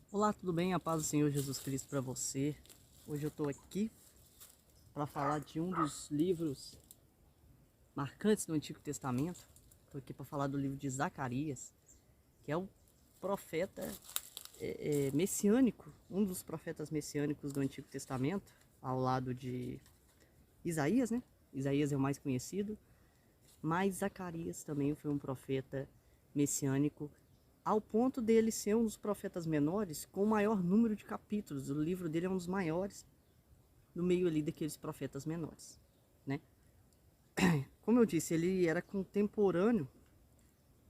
Olá, tudo bem? A paz do Senhor Jesus Cristo para você. Hoje eu estou aqui para falar de um dos livros marcantes do Antigo Testamento. Estou aqui para falar do livro de Zacarias, que é o profeta messiânico, um dos profetas messiânicos do Antigo Testamento, ao lado de Isaías, né? Isaías é o mais conhecido, mas Zacarias também foi um profeta messiânico, ao ponto dele ser um dos profetas menores com o maior número de capítulos. O livro dele é um dos maiores no meio ali daqueles profetas menores, né? Como eu disse, ele era contemporâneo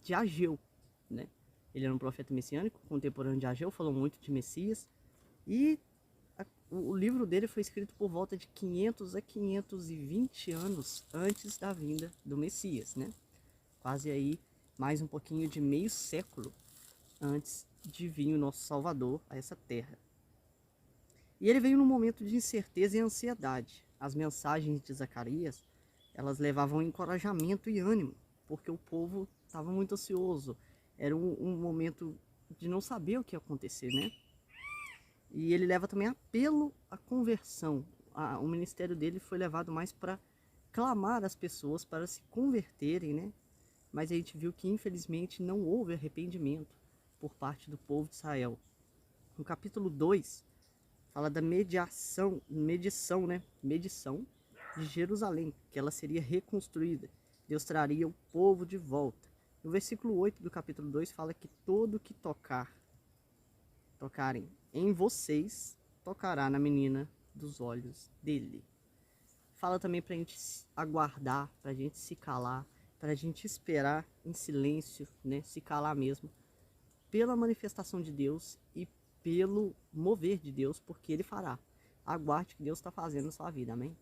de Ageu, né? Ele era um profeta messiânico, contemporâneo de Ageu, falou muito de Messias, e o livro dele foi escrito por volta de 500 a 520 anos antes da vinda do Messias, né? Quase aí mais um pouquinho de meio século antes de vir o nosso Salvador a essa terra. E ele veio num momento de incerteza e ansiedade. As mensagens de Zacarias, elas levavam encorajamento e ânimo, porque o povo estava muito ansioso. Era um momento de não saber o que ia acontecer, né? E ele leva também apelo à conversão. O ministério dele foi levado mais para clamar as pessoas para se converterem, né? Mas a gente viu que infelizmente não houve arrependimento por parte do povo de Israel. No capítulo 2, fala da medição de Jerusalém, que ela seria reconstruída. Deus traria o povo de volta. No versículo 8 do capítulo 2 fala que todo que tocarem em vocês, tocará na menina dos olhos dele. Fala também para a gente aguardar, para a gente se calar, para a gente esperar em silêncio, né? Se calar mesmo, pela manifestação de Deus e pelo mover de Deus, porque Ele fará. Aguarde o que Deus está fazendo na sua vida, amém?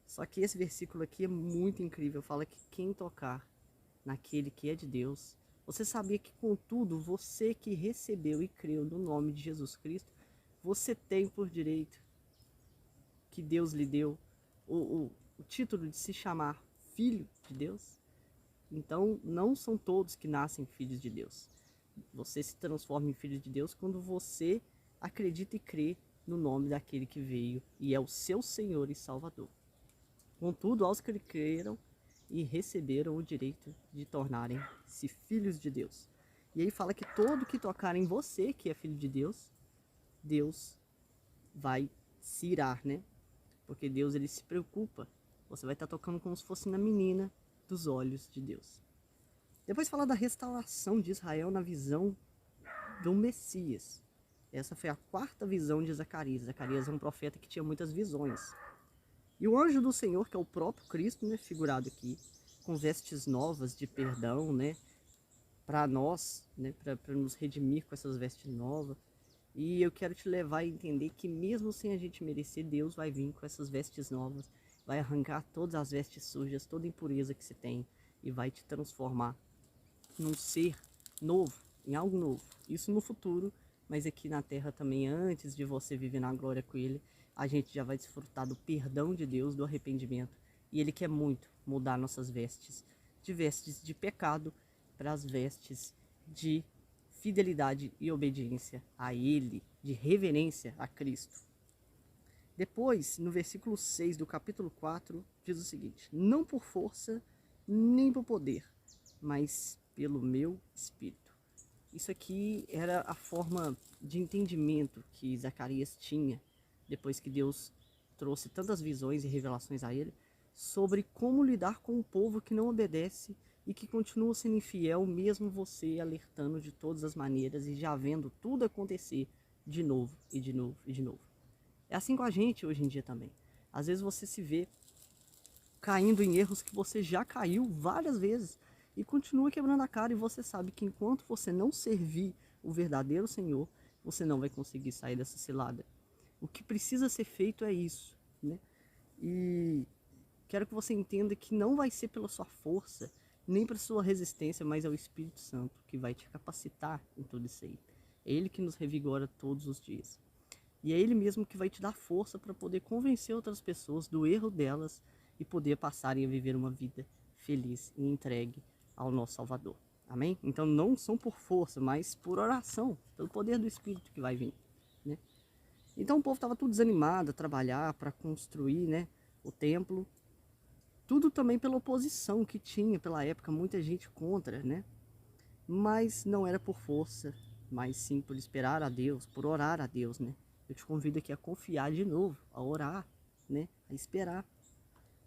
Só que esse versículo aqui é muito incrível, fala que quem tocar naquele que é de Deus, você sabia que contudo, você que recebeu e creu no nome de Jesus Cristo, você tem por direito que Deus lhe deu o título de se chamar filho de Deus? Então, não são todos que nascem filhos de Deus. Você se transforma em filho de Deus quando você acredita e crê no nome daquele que veio e é o seu Senhor e Salvador. Contudo, aos que creram e receberam o direito de tornarem-se filhos de Deus. E aí fala que todo que tocar em você, que é filho de Deus, Deus vai se irar, né? Porque Deus, ele se preocupa. Você vai estar tocando como se fosse na menina dos olhos de Deus. Depois fala da restauração de Israel na visão do Messias. Essa foi a quarta visão de Zacarias. Zacarias é um profeta que tinha muitas visões. E o anjo do Senhor, que é o próprio Cristo, né, figurado aqui, com vestes novas de perdão, né, para nós, né, para nos redimir com essas vestes novas. E eu quero te levar a entender que mesmo sem a gente merecer, Deus vai vir com essas vestes novas, vai arrancar todas as vestes sujas, toda impureza que você tem e vai te transformar num ser novo, em algo novo. Isso no futuro, mas aqui na terra também, antes de você viver na glória com Ele, a gente já vai desfrutar do perdão de Deus, do arrependimento. E Ele quer muito mudar nossas vestes de pecado para as vestes de fidelidade e obediência a Ele, de reverência a Cristo. Depois, no versículo 6 do capítulo 4, diz o seguinte: não por força, nem por poder, mas pelo meu Espírito. Isso aqui era a forma de entendimento que Zacarias tinha, depois que Deus trouxe tantas visões e revelações a ele, sobre como lidar com o povo que não obedece e que continua sendo infiel, mesmo você alertando de todas as maneiras e já vendo tudo acontecer de novo e de novo e de novo. É assim com a gente hoje em dia também. Às vezes você se vê caindo em erros que você já caiu várias vezes e continua quebrando a cara, e você sabe que enquanto você não servir o verdadeiro Senhor, você não vai conseguir sair dessa cilada. O que precisa ser feito é isso, né? E quero que você entenda que não vai ser pela sua força, nem pela sua resistência, mas é o Espírito Santo que vai te capacitar em tudo isso aí. É Ele que nos revigora todos os dias. E é Ele mesmo que vai te dar força para poder convencer outras pessoas do erro delas e poder passarem a viver uma vida feliz e entregue ao nosso Salvador. Amém? Então não são por força, mas por oração, pelo poder do Espírito que vai vir, né? Então o povo estava tudo desanimado a trabalhar para construir, né, o templo. Tudo também pela oposição que tinha pela época, muita gente contra, né? Mas não era por força, mas sim por esperar a Deus, por orar a Deus, né? Eu te convido aqui a confiar de novo, a orar, né? A esperar.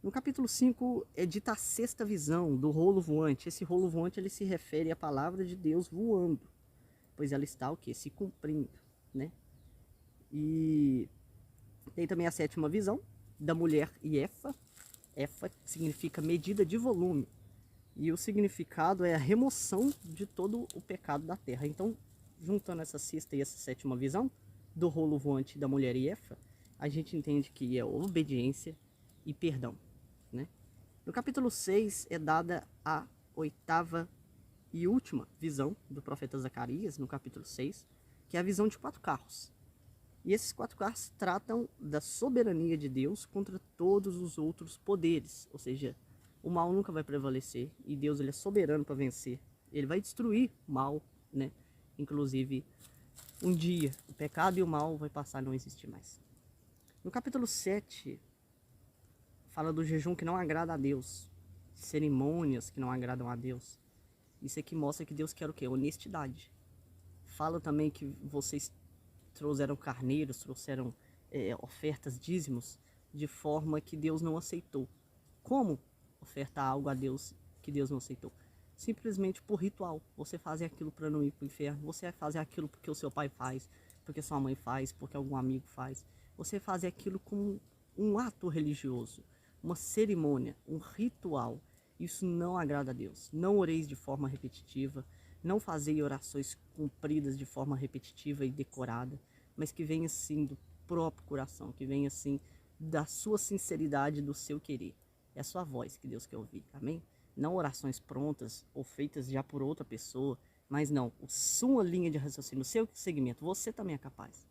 No capítulo 5 é dita a sexta visão do rolo voante. Esse rolo voante ele se refere à palavra de Deus voando, pois ela está o quê? Se cumprindo, né? E tem também a sétima visão da mulher Efa. Efa significa medida de volume. E o significado é a remoção de todo o pecado da terra. Então, juntando essa sexta e essa sétima visão do rolo voante da mulher Efa, a gente entende que é obediência e perdão, né? No capítulo 6 é dada a oitava e última visão do profeta Zacarias, no capítulo 6, que é a visão de 4 carros. E esses 4 carros tratam da soberania de Deus contra todos os outros poderes. Ou seja, o mal nunca vai prevalecer e Deus ele é soberano para vencer. Ele vai destruir o mal, né? Inclusive, um dia o pecado e o mal vai passar a não existir mais. No capítulo 7, fala do jejum que não agrada a Deus, cerimônias que não agradam a Deus. Isso aqui mostra que Deus quer o quê? Honestidade. Fala também que vocês trouxeram carneiros, trouxeram ofertas, dízimos, de forma que Deus não aceitou. Como ofertar algo a Deus que Deus não aceitou? Simplesmente por ritual. Você faz aquilo para não ir para o inferno. Você faz aquilo porque o seu pai faz, porque sua mãe faz, porque algum amigo faz. Você faz aquilo como um ato religioso, uma cerimônia, um ritual. Isso não agrada a Deus. Não oreis de forma repetitiva. Não fazei orações cumpridas de forma repetitiva e decorada, mas que venha assim do próprio coração, que venha assim da sua sinceridade, do seu querer. É a sua voz que Deus quer ouvir, amém? Não orações prontas ou feitas já por outra pessoa, mas não, sua linha de raciocínio, o seu segmento, você também é capaz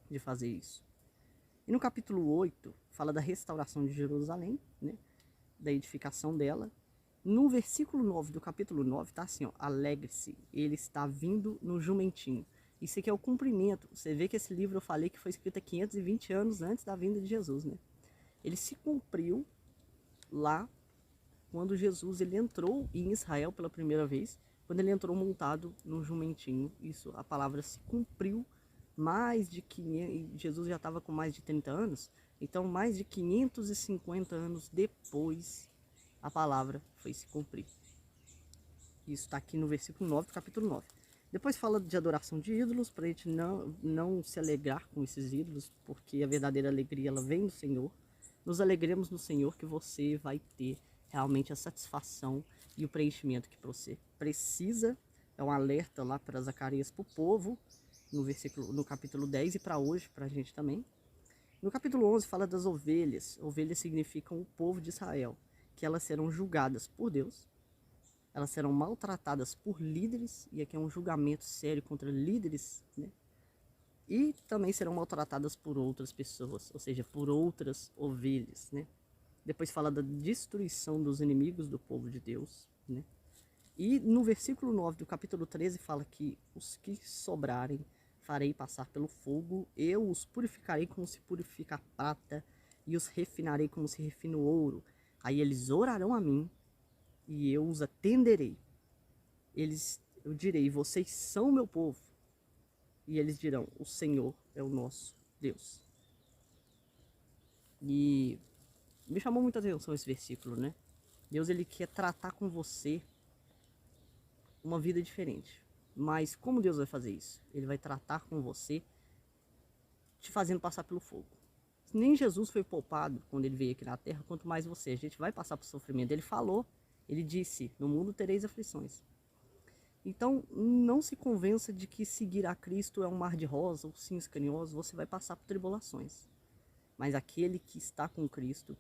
de fazer isso. E no capítulo 8, fala da restauração de Jerusalém, né? Da edificação dela. No versículo 9 do capítulo 9 tá assim, ó, alegre-se, ele está vindo no jumentinho. Isso aqui é o cumprimento. Você vê que esse livro eu falei que foi escrito há 520 anos antes da vinda de Jesus, né? Ele se cumpriu lá quando Jesus ele entrou em Israel pela primeira vez, quando ele entrou montado no jumentinho. Isso, a palavra se cumpriu mais de 500, Jesus já estava com mais de 30 anos, então mais de 550 anos depois a palavra foi se cumprir. Isso está aqui no versículo 9 do capítulo 9. Depois fala de adoração de ídolos, para a gente não se alegrar com esses ídolos, porque a verdadeira alegria ela vem do Senhor. Nos alegremos no Senhor que você vai ter realmente a satisfação e o preenchimento que você precisa. É um alerta lá para Zacarias, para o povo, no capítulo 10 e para hoje, para a gente também. No capítulo 11 fala das ovelhas. Ovelhas significam o povo de Israel, que elas serão julgadas por Deus, elas serão maltratadas por líderes, e aqui é um julgamento sério contra líderes, né? E também serão maltratadas por outras pessoas, ou seja, por outras ovelhas, né? Depois fala da destruição dos inimigos do povo de Deus, né? E no versículo 9 do capítulo 13 fala que os que sobrarem farei passar pelo fogo, eu os purificarei como se purifica a prata, e os refinarei como se refina o ouro. Aí eles orarão a mim, e eu os atenderei. Eu direi, vocês são meu povo. E eles dirão, o Senhor é o nosso Deus. E me chamou muita atenção esse versículo, né? Deus ele quer tratar com você uma vida diferente. Mas como Deus vai fazer isso? Ele vai tratar com você te fazendo passar pelo fogo. Nem Jesus foi poupado quando ele veio aqui na terra, quanto mais você. A gente vai passar por sofrimento. Ele falou, ele disse, no mundo tereis aflições. Então, não se convença de que seguir a Cristo é um mar de rosa ou cinhos carinhosos, você vai passar por tribulações. Mas aquele que está com Cristo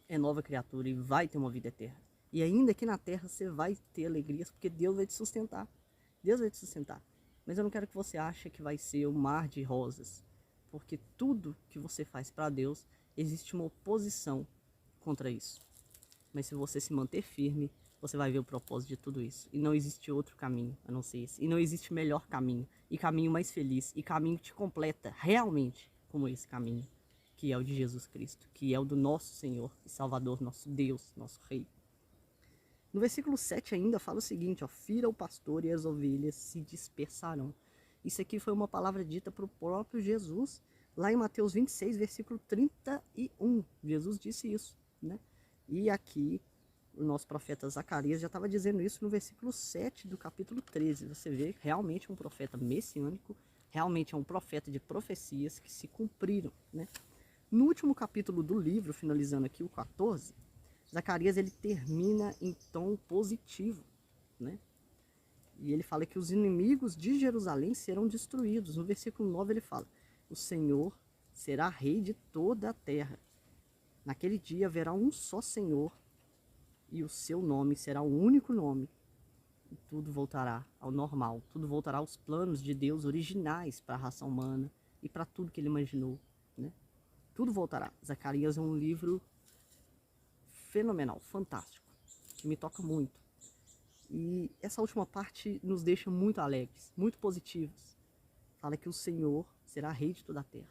é nova criatura e vai ter uma vida eterna. E ainda aqui na terra você vai ter alegrias, porque Deus vai te sustentar. Deus vai te sustentar. Mas eu não quero que você ache que vai ser um mar de rosas, porque tudo que você faz para Deus, existe uma oposição contra isso. Mas se você se manter firme, você vai ver o propósito de tudo isso. E não existe outro caminho a não ser esse. E não existe melhor caminho, e caminho mais feliz, e caminho que te completa realmente como esse caminho, que é o de Jesus Cristo, que é o do nosso Senhor e Salvador, nosso Deus, nosso Rei. No versículo 7 ainda fala o seguinte, ó, fira o pastor e as ovelhas se dispersarão. Isso aqui foi uma palavra dita para o próprio Jesus, lá em Mateus 26, versículo 31. Jesus disse isso, né? E aqui o nosso profeta Zacarias já estava dizendo isso no versículo 7 do capítulo 13. Você vê realmente um profeta messiânico, realmente é um profeta de profecias que se cumpriram, né? No último capítulo do livro, finalizando aqui o 14, Zacarias ele termina em tom positivo, né? E ele fala que os inimigos de Jerusalém serão destruídos. No versículo 9 ele fala, o Senhor será rei de toda a terra. Naquele dia haverá um só Senhor, e o seu nome será o único nome. E tudo voltará ao normal, tudo voltará aos planos de Deus originais para a raça humana e para tudo que ele imaginou, né? Tudo voltará. Zacarias é um livro fenomenal, fantástico, que me toca muito. E essa última parte nos deixa muito alegres, muito positivos. Fala que o Senhor será rei de toda a terra.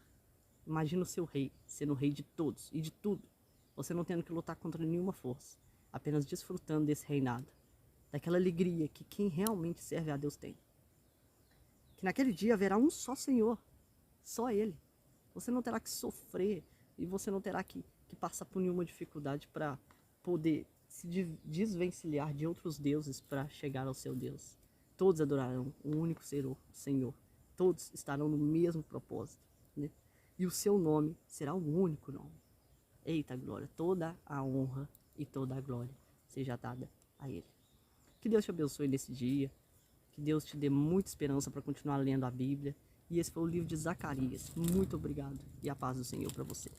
Imagina o seu rei sendo rei de todos e de tudo. Você não tendo que lutar contra nenhuma força, apenas desfrutando desse reinado, daquela alegria que quem realmente serve a Deus tem. Que naquele dia haverá um só Senhor, só Ele. Você não terá que sofrer e você não terá que passar por nenhuma dificuldade para poder se desvencilhar de outros deuses para chegar ao seu Deus. Todos adorarão um único Senhor. Todos estarão no mesmo propósito, né? E o seu nome será o único nome. Eita glória, toda a honra e toda a glória seja dada a Ele. Que Deus te abençoe nesse dia, que Deus te dê muita esperança para continuar lendo a Bíblia. E esse foi o livro de Zacarias. Muito obrigado e a paz do Senhor para você.